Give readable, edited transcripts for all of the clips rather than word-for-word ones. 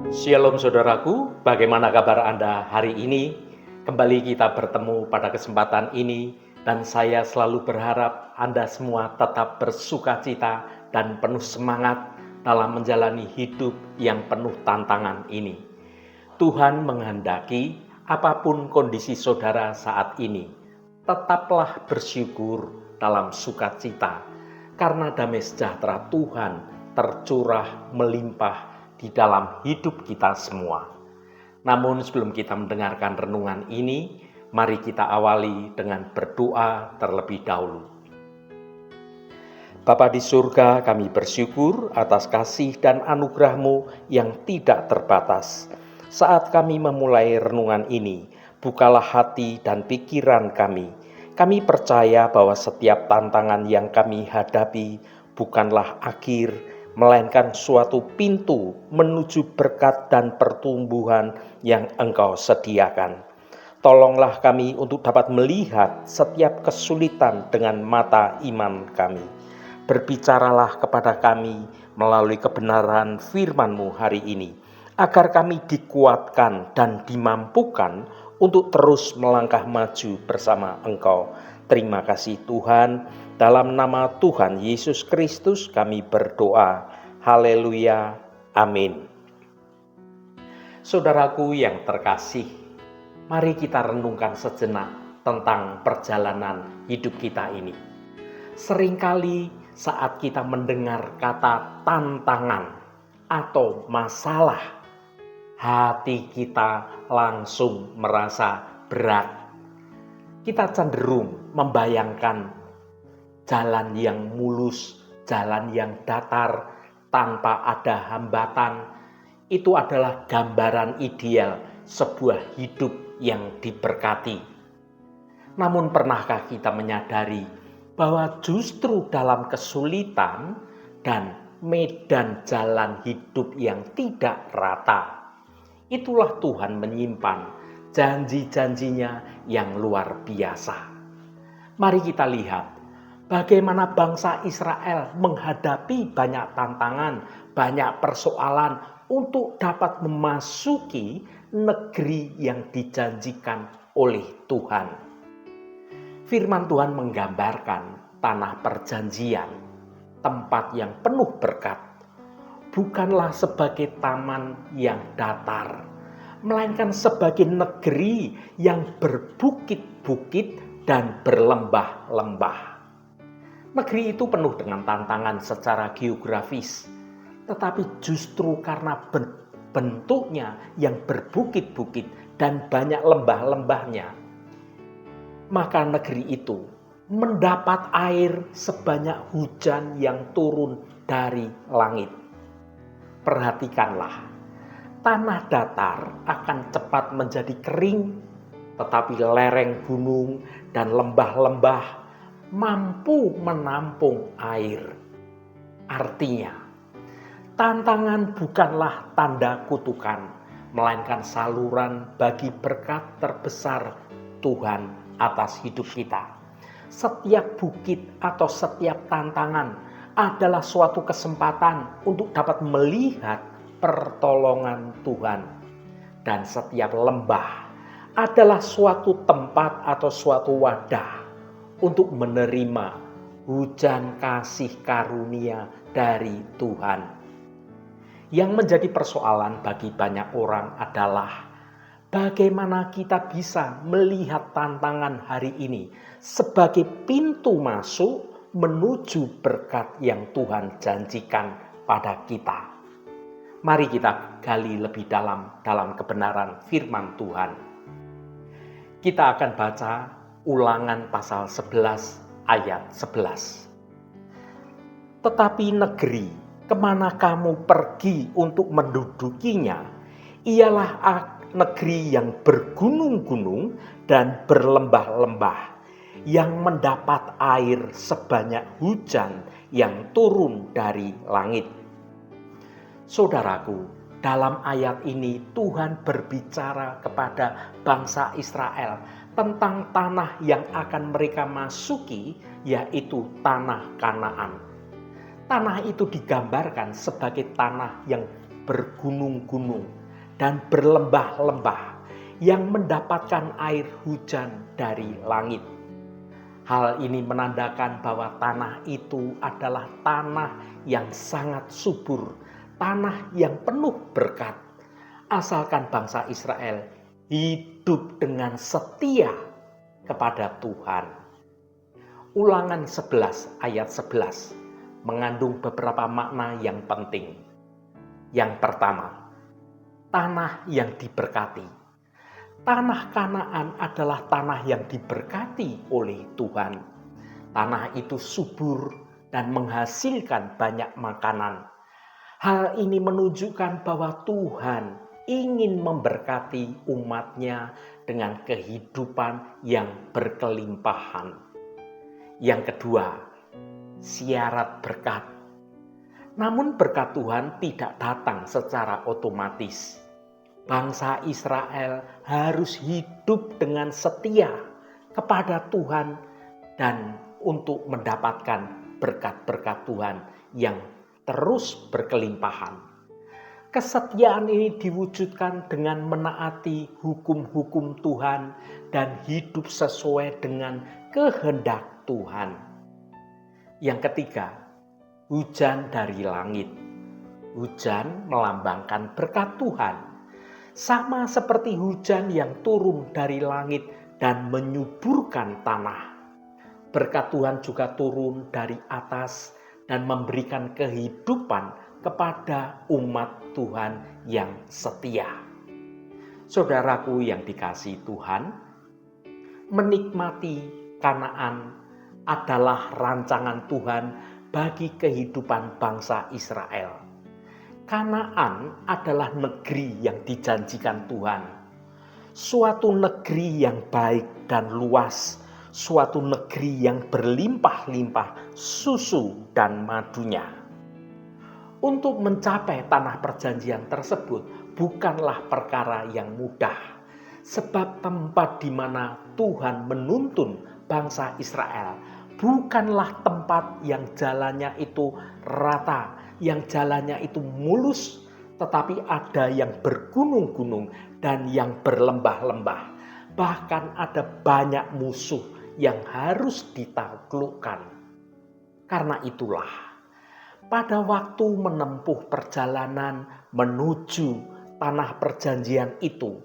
Shalom saudaraku, bagaimana kabar Anda hari ini? Kembali kita bertemu pada kesempatan ini dan saya selalu berharap Anda semua tetap bersukacita dan penuh semangat dalam menjalani hidup yang penuh tantangan ini. Tuhan menghendaki apapun kondisi saudara saat ini, tetaplah bersyukur dalam sukacita karena damai sejahtera Tuhan tercurah melimpah di dalam hidup kita semua. Namun sebelum kita mendengarkan renungan ini, mari kita awali dengan berdoa terlebih dahulu. Bapa di surga, kami bersyukur atas kasih dan anugerah-Mu yang tidak terbatas. Saat kami memulai renungan ini, bukalah hati dan pikiran kami. Kami percaya bahwa setiap tantangan yang kami hadapi bukanlah akhir, melainkan suatu pintu menuju berkat dan pertumbuhan yang Engkau sediakan. Tolonglah kami untuk dapat melihat setiap kesulitan dengan mata iman kami. Berbicaralah kepada kami melalui kebenaran firman-Mu hari ini, agar kami dikuatkan dan dimampukan untuk terus melangkah maju bersama Engkau. Terima kasih Tuhan. Dalam nama Tuhan Yesus Kristus kami berdoa. Haleluya. Amin. Saudaraku yang terkasih, mari kita renungkan sejenak tentang perjalanan hidup kita ini. Seringkali saat kita mendengar kata tantangan atau masalah, hati kita langsung merasa berat. Kita cenderung membayangkan jalan yang mulus, jalan yang datar, tanpa ada hambatan. Itu adalah gambaran ideal sebuah hidup yang diberkati. Namun pernahkah kita menyadari bahwa justru dalam kesulitan dan medan jalan hidup yang tidak rata, itulah Tuhan menyimpan janji-janjinya yang luar biasa. Mari kita lihat bagaimana bangsa Israel menghadapi banyak tantangan, banyak persoalan untuk dapat memasuki negeri yang dijanjikan oleh Tuhan. Firman Tuhan menggambarkan tanah perjanjian, tempat yang penuh berkat, bukanlah sebagai taman yang datar, melainkan sebagai negeri yang berbukit-bukit dan berlembah-lembah. Negeri itu penuh dengan tantangan secara geografis, tetapi justru karena bentuknya yang berbukit-bukit dan banyak lembah-lembahnya, maka negeri itu mendapat air sebanyak hujan yang turun dari langit. Perhatikanlah, tanah datar akan cepat menjadi kering, tetapi lereng gunung dan lembah-lembah mampu menampung air. Artinya, tantangan bukanlah tanda kutukan, melainkan saluran bagi berkat terbesar Tuhan atas hidup kita. Setiap bukit atau setiap tantangan adalah suatu kesempatan untuk dapat melihat pertolongan Tuhan. Dan setiap lembah adalah suatu tempat atau suatu wadah untuk menerima hujan kasih karunia dari Tuhan. Yang menjadi persoalan bagi banyak orang adalah bagaimana kita bisa melihat tantangan hari ini sebagai pintu masuk menuju berkat yang Tuhan janjikan pada kita. Mari kita gali lebih dalam kebenaran firman Tuhan. Kita akan baca Ulangan pasal 11 ayat 11. Tetapi negeri kemana kamu pergi untuk mendudukinya, ialah negeri yang bergunung-gunung dan berlembah-lembah, yang mendapat air sebanyak hujan yang turun dari langit. Saudaraku, dalam ayat ini Tuhan berbicara kepada bangsa Israel tentang tanah yang akan mereka masuki, yaitu tanah Kanaan. Tanah itu digambarkan sebagai tanah yang bergunung-gunung dan berlembah-lembah yang mendapatkan air hujan dari langit. Hal ini menandakan bahwa tanah itu adalah tanah yang sangat subur, tanah yang penuh berkat. Asalkan bangsa Israel hidup dengan setia kepada Tuhan. Ulangan 11 ayat 11 mengandung beberapa makna yang penting. Yang pertama, tanah yang diberkati. Tanah Kanaan adalah tanah yang diberkati oleh Tuhan. Tanah itu subur dan menghasilkan banyak makanan. Hal ini menunjukkan bahwa Tuhan ingin memberkati umat-Nya dengan kehidupan yang berkelimpahan. Yang kedua, syarat berkat. Namun berkat Tuhan tidak datang secara otomatis. Bangsa Israel harus hidup dengan setia kepada Tuhan dan untuk mendapatkan berkat-berkat Tuhan yang terus berkelimpahan. Kesetiaan ini diwujudkan dengan menaati hukum-hukum Tuhan dan hidup sesuai dengan kehendak Tuhan. Yang ketiga, hujan dari langit. Hujan melambangkan berkat Tuhan. Sama seperti hujan yang turun dari langit dan menyuburkan tanah. Berkat Tuhan juga turun dari atas dan memberikan kehidupan kepada umat Tuhan yang setia. Saudaraku yang dikasihi Tuhan, menikmati Kanaan adalah rancangan Tuhan bagi kehidupan bangsa Israel. Kanaan adalah negeri yang dijanjikan Tuhan. Suatu negeri yang baik dan luas, suatu negeri yang berlimpah-limpah susu dan madunya. Untuk mencapai tanah perjanjian tersebut bukanlah perkara yang mudah, sebab tempat di mana Tuhan menuntun bangsa Israel bukanlah tempat yang jalannya itu rata, yang jalannya itu mulus, tetapi ada yang bergunung-gunung dan yang berlembah-lembah. Bahkan ada banyak musuh yang harus ditaklukkan. Karena itulah, pada waktu menempuh perjalanan menuju tanah perjanjian itu,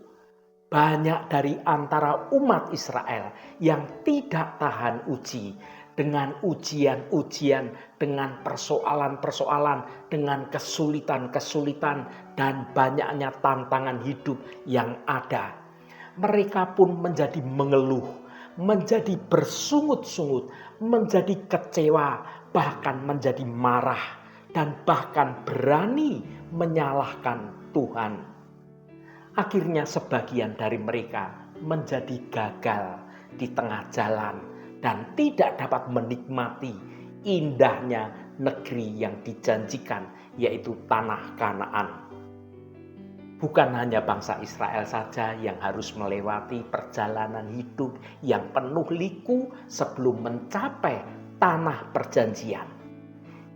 banyak dari antara umat Israel yang tidak tahan uji, dengan ujian-ujian, dengan persoalan-persoalan, dengan kesulitan-kesulitan, dan banyaknya tantangan hidup yang ada. Mereka pun menjadi mengeluh, menjadi bersungut-sungut, menjadi kecewa, bahkan menjadi marah, dan bahkan berani menyalahkan Tuhan. Akhirnya sebagian dari mereka menjadi gagal di tengah jalan dan tidak dapat menikmati indahnya negeri yang dijanjikan, yaitu tanah Kanaan. Bukan hanya bangsa Israel saja yang harus melewati perjalanan hidup yang penuh liku sebelum mencapai tanah perjanjian.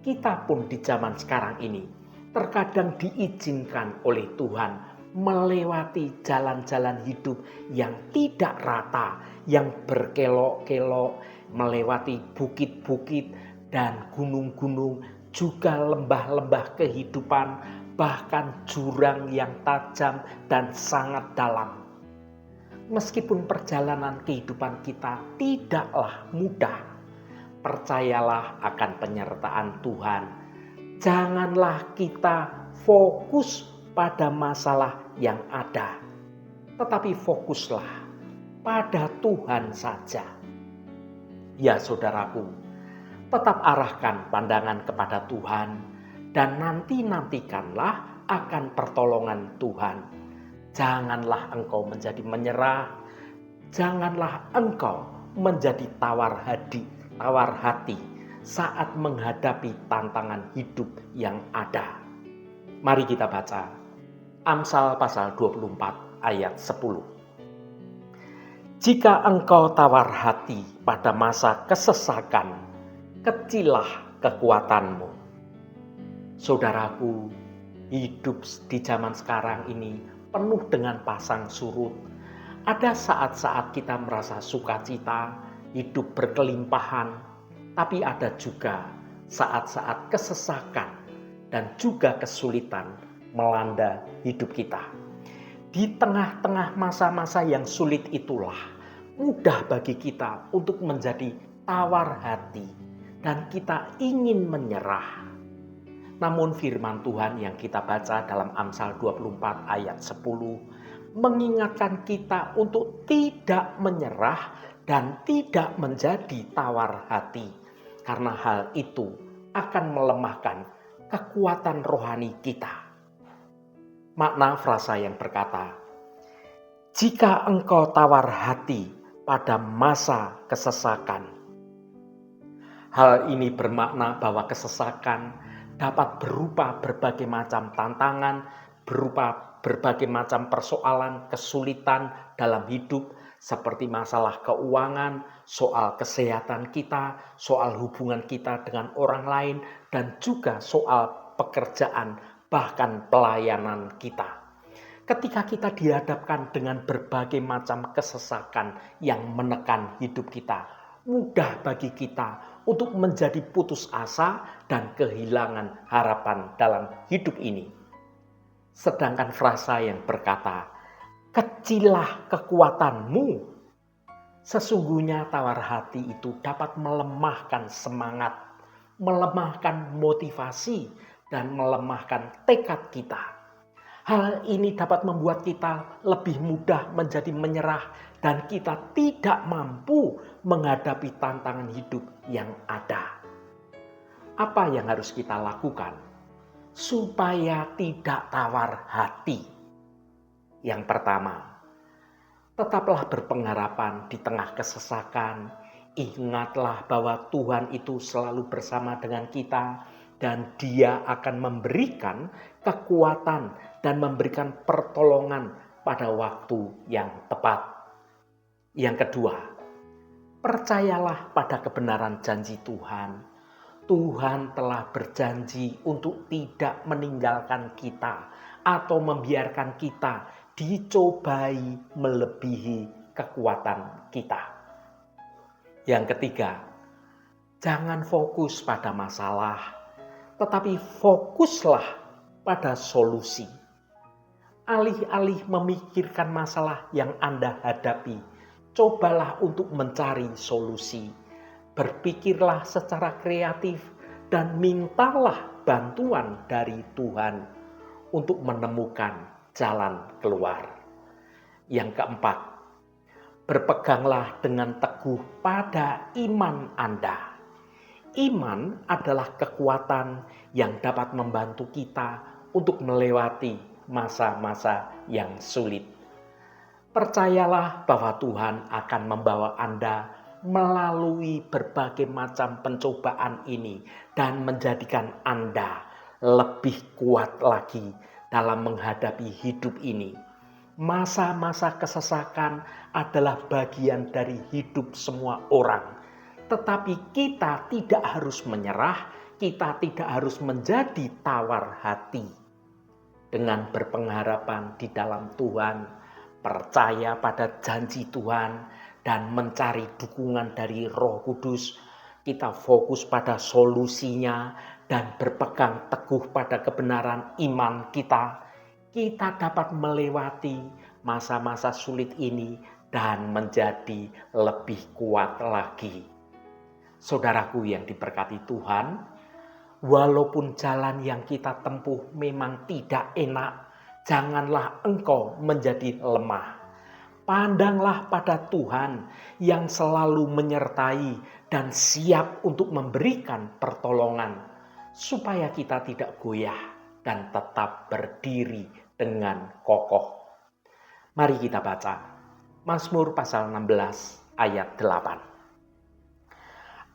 Kita pun di zaman sekarang ini terkadang diizinkan oleh Tuhan melewati jalan-jalan hidup yang tidak rata, yang berkelok-kelok, melewati bukit-bukit dan gunung-gunung, juga lembah-lembah kehidupan, bahkan jurang yang tajam dan sangat dalam. Meskipun perjalanan kehidupan kita tidaklah mudah, percayalah akan penyertaan Tuhan. Janganlah kita fokus pada masalah yang ada, tetapi fokuslah pada Tuhan saja. Ya saudaraku, tetap arahkan pandangan kepada Tuhan dan nantikanlah akan pertolongan Tuhan. Janganlah engkau menjadi menyerah, janganlah engkau menjadi tawar hati saat menghadapi tantangan hidup yang ada. Mari kita baca Amsal pasal 24 ayat 10. Jika engkau tawar hati pada masa kesesakan, kecillah kekuatanmu. Saudaraku, Hidup di zaman sekarang ini penuh dengan pasang surut. Ada saat-saat kita merasa sukacita, hidup berkelimpahan, tapi ada juga saat-saat kesesakan dan juga kesulitan melanda hidup kita. Di tengah-tengah masa-masa yang sulit itulah mudah bagi kita untuk menjadi tawar hati dan kita ingin menyerah. Namun firman Tuhan yang kita baca dalam Amsal 24 ayat 10 mengingatkan kita untuk tidak menyerah dan tidak menjadi tawar hati. Karena hal itu akan melemahkan kekuatan rohani kita. Makna frasa yang berkata, jika engkau tawar hati pada masa kesesakan. Hal ini bermakna bahwa kesesakan dapat berupa berbagai macam tantangan, berupa berbagai macam persoalan, kesulitan dalam hidup, seperti masalah keuangan, soal kesehatan kita, soal hubungan kita dengan orang lain, dan juga soal pekerjaan, bahkan pelayanan kita. Ketika kita dihadapkan dengan berbagai macam kesesakan yang menekan hidup kita, mudah bagi kita untuk menjadi putus asa dan kehilangan harapan dalam hidup ini. Sedangkan frasa yang berkata, kecillah kekuatanmu. Sesungguhnya tawar hati itu dapat melemahkan semangat, melemahkan motivasi, dan melemahkan tekad kita. Hal ini dapat membuat kita lebih mudah menjadi menyerah dan kita tidak mampu menghadapi tantangan hidup yang ada. Apa yang harus kita lakukan supaya tidak tawar hati? Yang pertama, tetaplah berpengharapan di tengah kesesakan. Ingatlah bahwa Tuhan itu selalu bersama dengan kita dan Dia akan memberikan kekuatan dan memberikan pertolongan pada waktu yang tepat. Yang kedua, percayalah pada kebenaran janji Tuhan. Tuhan telah berjanji untuk tidak meninggalkan kita atau membiarkan kita dicobai melebihi kekuatan kita. Yang ketiga, jangan fokus pada masalah, tetapi fokuslah pada solusi. Alih-alih memikirkan masalah yang Anda hadapi, cobalah untuk mencari solusi. Berpikirlah secara kreatif dan mintalah bantuan dari Tuhan untuk menemukan jalan keluar. Yang keempat, berpeganglah dengan teguh pada iman Anda. Iman adalah kekuatan yang dapat membantu kita untuk melewati masa-masa yang sulit. Percayalah bahwa Tuhan akan membawa Anda melalui berbagai macam pencobaan ini dan menjadikan Anda lebih kuat lagi dalam menghadapi hidup ini. Masa-masa kesesakan adalah bagian dari hidup semua orang. Tetapi kita tidak harus menyerah, kita tidak harus menjadi tawar hati. Dengan berpengharapan di dalam Tuhan, percaya pada janji Tuhan, dan mencari dukungan dari Roh Kudus, kita fokus pada solusinya dan berpegang teguh pada kebenaran iman kita. Kita dapat melewati masa-masa sulit ini dan menjadi lebih kuat lagi. Saudaraku yang diberkati Tuhan, walaupun jalan yang kita tempuh memang tidak enak, janganlah engkau menjadi lemah. Pandanglah pada Tuhan yang selalu menyertai dan siap untuk memberikan pertolongan, supaya kita tidak goyah dan tetap berdiri dengan kokoh. Mari kita baca Mazmur pasal 16 ayat 8.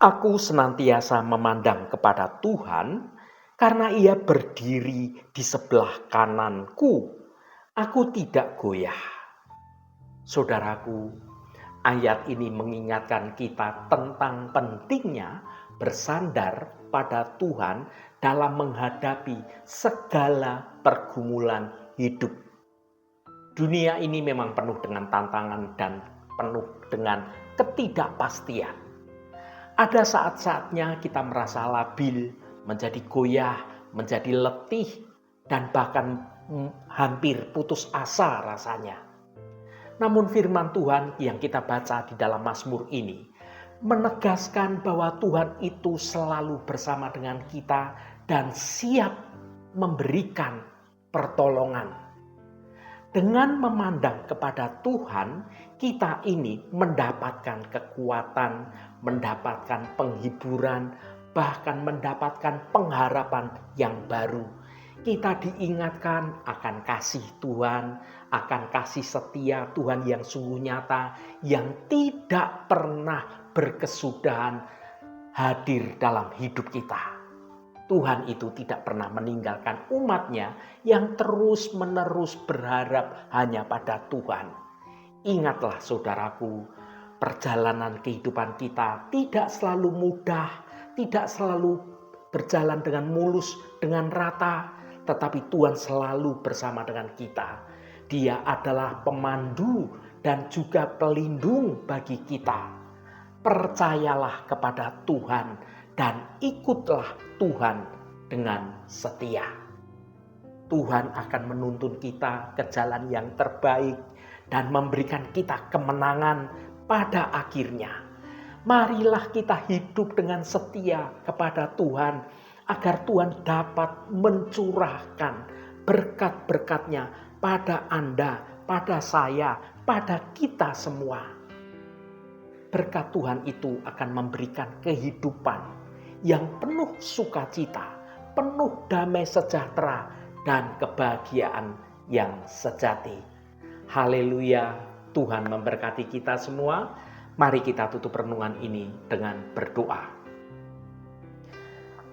Aku senantiasa memandang kepada Tuhan karena Ia berdiri di sebelah kananku. Aku tidak goyah. Saudaraku, ayat ini mengingatkan kita tentang pentingnya bersandar pada Tuhan dalam menghadapi segala pergumulan hidup. Dunia ini memang penuh dengan tantangan dan penuh dengan ketidakpastian. Ada saat-saatnya kita merasa labil, menjadi goyah, menjadi letih, dan bahkan hampir putus asa rasanya. Namun firman Tuhan yang kita baca di dalam Mazmur ini menegaskan bahwa Tuhan itu selalu bersama dengan kita dan siap memberikan pertolongan. Dengan memandang kepada Tuhan, kita ini mendapatkan kekuatan, mendapatkan penghiburan, bahkan mendapatkan pengharapan yang baru. Kita diingatkan akan kasih Tuhan, akan kasih setia Tuhan yang sungguh nyata, yang tidak pernah berkesudahan hadir dalam hidup kita. Tuhan itu tidak pernah meninggalkan umatnya yang terus-menerus berharap hanya pada Tuhan. Ingatlah saudaraku, perjalanan kehidupan kita tidak selalu mudah, tidak selalu berjalan dengan mulus, dengan rata, tetapi Tuhan selalu bersama dengan kita. Dia adalah pemandu dan juga pelindung bagi kita. Percayalah kepada Tuhan dan ikutlah Tuhan dengan setia. Tuhan akan menuntun kita ke jalan yang terbaik dan memberikan kita kemenangan pada akhirnya. Marilah kita hidup dengan setia kepada Tuhan agar Tuhan dapat mencurahkan berkat-berkat-Nya pada Anda, pada saya, pada kita semua. Berkat Tuhan itu akan memberikan kehidupan yang penuh sukacita, penuh damai sejahtera, dan kebahagiaan yang sejati. Haleluya, Tuhan memberkati kita semua. Mari kita tutup renungan ini dengan berdoa.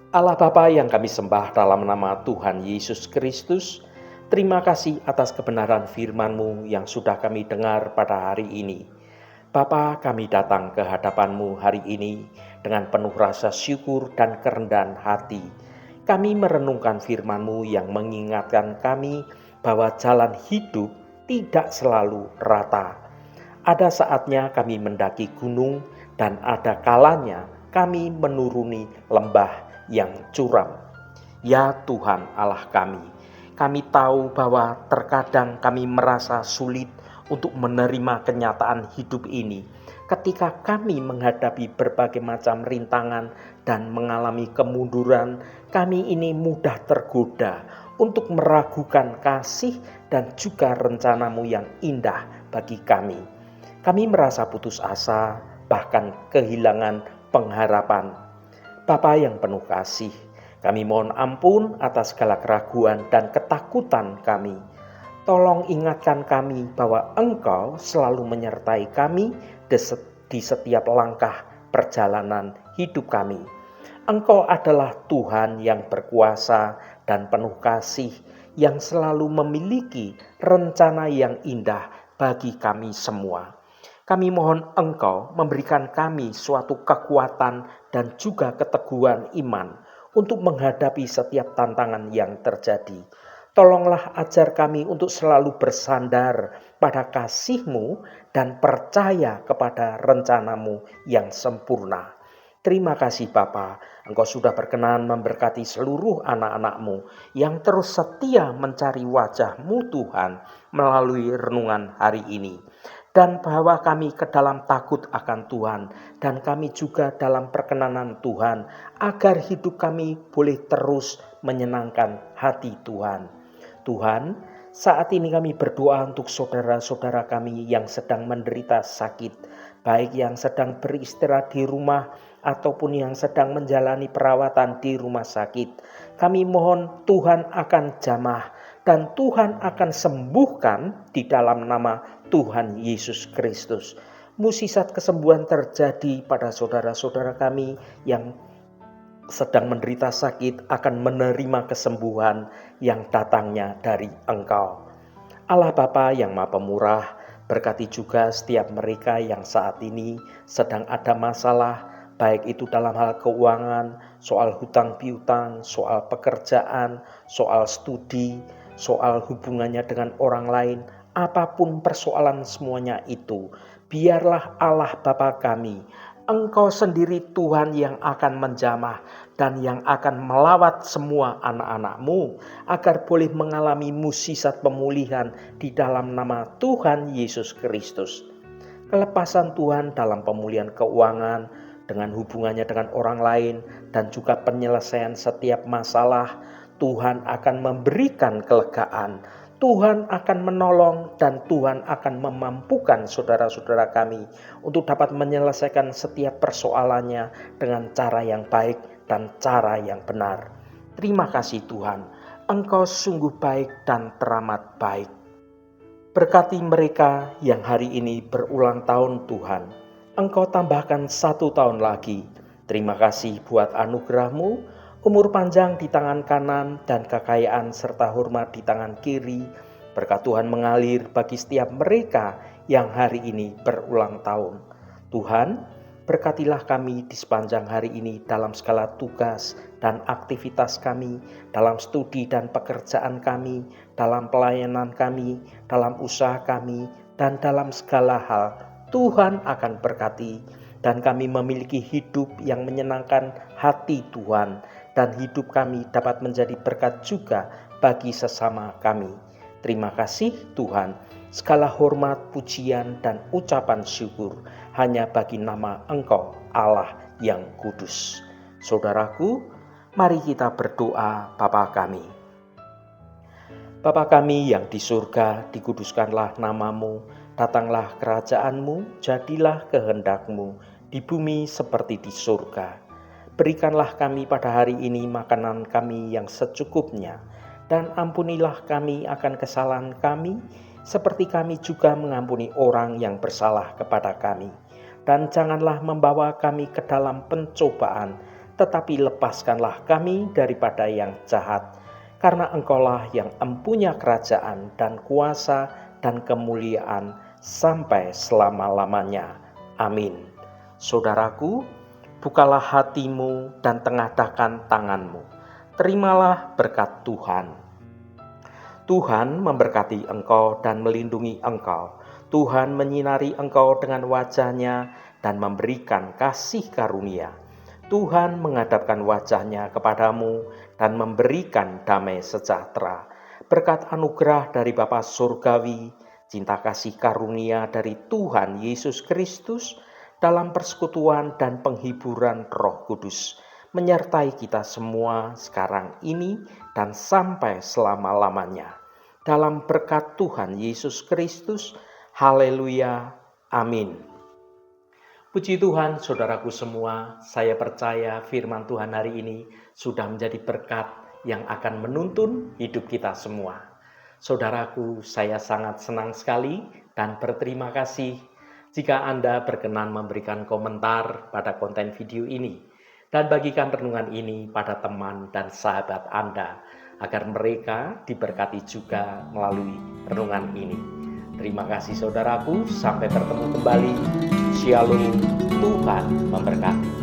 Allah Bapa yang kami sembah dalam nama Tuhan Yesus Kristus, terima kasih atas kebenaran firman-Mu yang sudah kami dengar pada hari ini. Bapa, kami datang ke hadapan-Mu hari ini dengan penuh rasa syukur dan kerendahan hati. Kami merenungkan firman-Mu yang mengingatkan kami bahwa jalan hidup tidak selalu rata. Ada saatnya kami mendaki gunung dan ada kalanya kami menuruni lembah yang curam. Ya Tuhan Allah kami tahu bahwa terkadang kami merasa sulit untuk menerima kenyataan hidup ini ketika kami menghadapi berbagai macam rintangan dan mengalami kemunduran. Kami ini mudah tergoda untuk meragukan kasih dan juga rencana-Mu yang indah bagi kami. Kami merasa putus asa, bahkan kehilangan pengharapan. Bapa yang penuh kasih, kami mohon ampun atas segala keraguan dan ketakutan kami. Tolong ingatkan kami bahwa Engkau selalu menyertai kami di setiap langkah perjalanan hidup kami. Engkau adalah Tuhan yang berkuasa dan penuh kasih, yang selalu memiliki rencana yang indah bagi kami semua. Kami mohon Engkau memberikan kami suatu kekuatan dan juga keteguhan iman untuk menghadapi setiap tantangan yang terjadi. Tolonglah ajar kami untuk selalu bersandar pada kasih-Mu dan percaya kepada rencana-Mu yang sempurna. Terima kasih Bapa, Engkau sudah berkenan memberkati seluruh anak-anak-Mu yang terus setia mencari wajah-Mu Tuhan melalui renungan hari ini. Dan bawa kami ke dalam takut akan Tuhan, dan kami juga dalam perkenanan Tuhan, agar hidup kami boleh terus menyenangkan hati Tuhan. Tuhan, saat ini kami berdoa untuk saudara-saudara kami yang sedang menderita sakit, baik yang sedang beristirahat di rumah ataupun yang sedang menjalani perawatan di rumah sakit. Kami mohon Tuhan akan jamah dan Tuhan akan sembuhkan di dalam nama Tuhan Yesus Kristus. Mukjizat kesembuhan terjadi pada saudara-saudara kami yang sedang menderita sakit akan menerima kesembuhan yang datangnya dari Engkau. Allah Bapa yang Maha Pemurah, berkati juga setiap mereka yang saat ini sedang ada masalah, baik itu dalam hal keuangan, soal hutang piutang, soal pekerjaan, soal studi, soal hubungannya dengan orang lain, apapun persoalan semuanya itu, biarlah Allah Bapa kami, Engkau sendiri Tuhan yang akan menjamah dan yang akan melawat semua anak-anak-Mu agar boleh mengalami mukjizat pemulihan di dalam nama Tuhan Yesus Kristus. Kelepasan Tuhan dalam pemulihan keuangan, dengan hubungannya dengan orang lain, dan juga penyelesaian setiap masalah, Tuhan akan memberikan kelegaan, Tuhan akan menolong, dan Tuhan akan memampukan saudara-saudara kami untuk dapat menyelesaikan setiap persoalannya dengan cara yang baik dan cara yang benar. Terima kasih Tuhan, Engkau sungguh baik dan teramat baik. Berkati mereka yang hari ini berulang tahun Tuhan, Engkau tambahkan 1 tahun lagi. Terima kasih buat anugerah-Mu, umur panjang di tangan kanan dan kekayaan serta hormat di tangan kiri. Berkat Tuhan mengalir bagi setiap mereka yang hari ini berulang tahun. Tuhan, berkatilah kami di sepanjang hari ini dalam segala tugas dan aktivitas kami, dalam studi dan pekerjaan kami, dalam pelayanan kami, dalam usaha kami, dan dalam segala hal. Tuhan akan berkati, dan kami memiliki hidup yang menyenangkan hati Tuhan, dan hidup kami dapat menjadi berkat juga bagi sesama kami. Terima kasih Tuhan, segala hormat, pujian, dan ucapan syukur hanya bagi nama Engkau Allah yang kudus. Saudaraku, mari kita berdoa. Bapa kami. Bapa kami yang di surga, dikuduskanlah namamu, datanglah kerajaan-Mu, jadilah kehendak-Mu di bumi seperti di surga. Berikanlah kami pada hari ini makanan kami yang secukupnya, dan ampunilah kami akan kesalahan kami, seperti kami juga mengampuni orang yang bersalah kepada kami. Dan janganlah membawa kami ke dalam pencobaan, tetapi lepaskanlah kami daripada yang jahat. Karena Engkaulah yang empunya kerajaan dan kuasa dan kemuliaan sampai selama-lamanya. Amin. Saudaraku, bukalah hatimu dan tengadahkan tanganmu. Terimalah berkat Tuhan. Tuhan memberkati engkau dan melindungi engkau. Tuhan menyinari engkau dengan wajah-Nya dan memberikan kasih karunia. Tuhan menghadapkan wajah-Nya kepadamu dan memberikan damai sejahtera. Berkat anugerah dari Bapa Surgawi, cinta kasih karunia dari Tuhan Yesus Kristus, dalam persekutuan dan penghiburan Roh Kudus, menyertai kita semua sekarang ini dan sampai selama-lamanya. Dalam berkat Tuhan Yesus Kristus, haleluya, amin. Puji Tuhan, saudaraku semua, saya percaya firman Tuhan hari ini sudah menjadi berkat yang akan menuntun hidup kita semua. Saudaraku, saya sangat senang sekali dan berterima kasih jika Anda berkenan memberikan komentar pada konten video ini dan bagikan renungan ini pada teman dan sahabat Anda agar mereka diberkati juga melalui renungan ini. Terima kasih saudaraku, sampai bertemu kembali. Shalom, Tuhan memberkati.